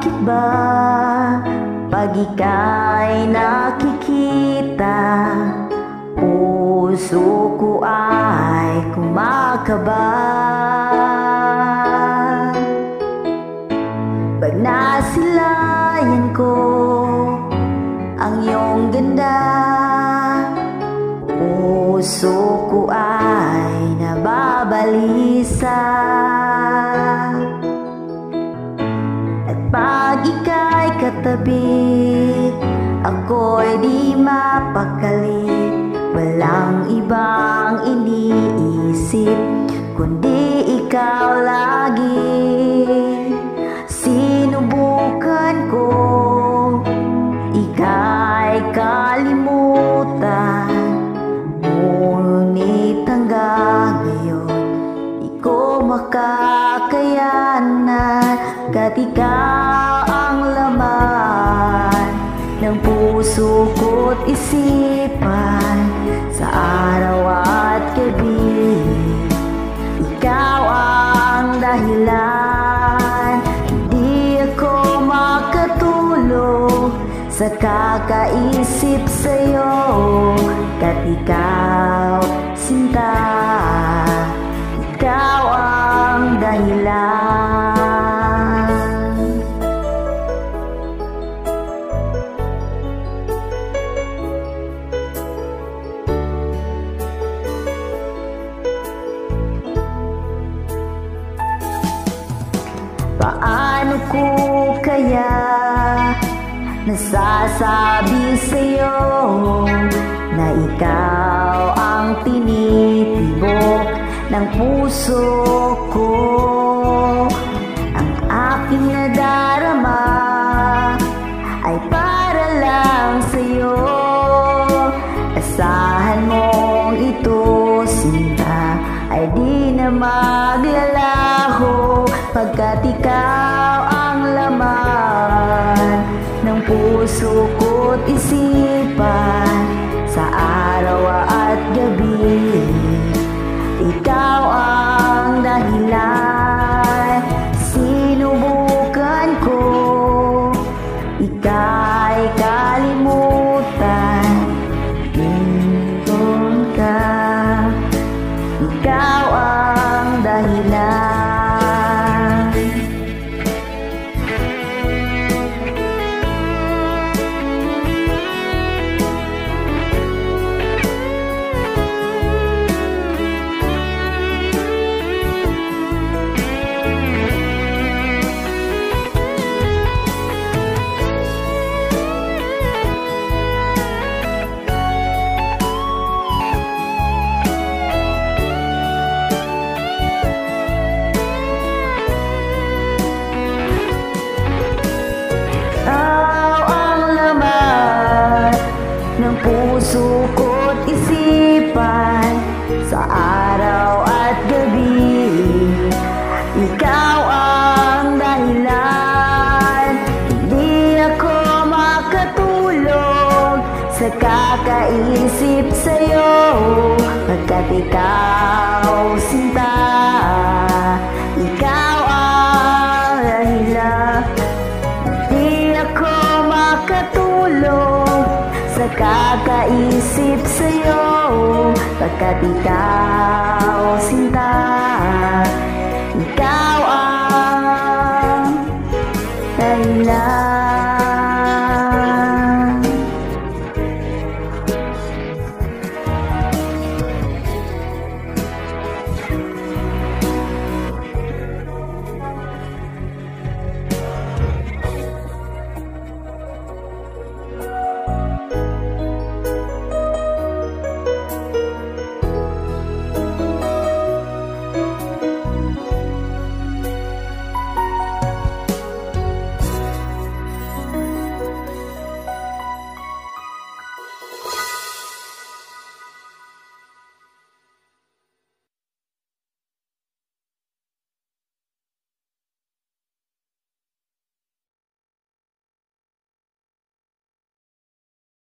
Bakit ba pag ika'y nakikita, puso ko ay kumakaba? Pag nasilayan ko ang iyong ganda, puso ko ay nababalisa. At pag ika'y katabi, ako'y di mapakali. Walang ibang iniisip kundi ikaw lagi. Sinubukan ko ika'y kalimutan, ngunit hanggang ngayon di ko makakayanan. Kat ikaw ang laman ng puso ko't isipan, sa araw at gabi. Ikaw ang dahilan, hindi ako makatulog sa kakaisip sa'yo. Kat ikaw, sinta, ikaw ang dahilan. Paano ko kaya nasasabi sa'yo na ikaw ang tinitibok ng puso ko? Ang aking nadarama ay para lang sa'yo. Asahan mong ito, sinta, ay di na maglalaho, pagkat ikaw ang laman ng puso ko't isipan, sa araw at gabi. Ikaw ang dahilan, sinubukan ko ika'y kalimutan, minton ka, ikaw ang dahilan. Ng puso ko't isipan, sa araw at gabi. Ikaw ang dahilan, hindi ako makatulog sa kakaisip sa'yo. Pagkat ikaw, sinta, ikaw ang dahilan, hindi ako makatulog sa kakaisip sa'yo. Pagkat ikaw,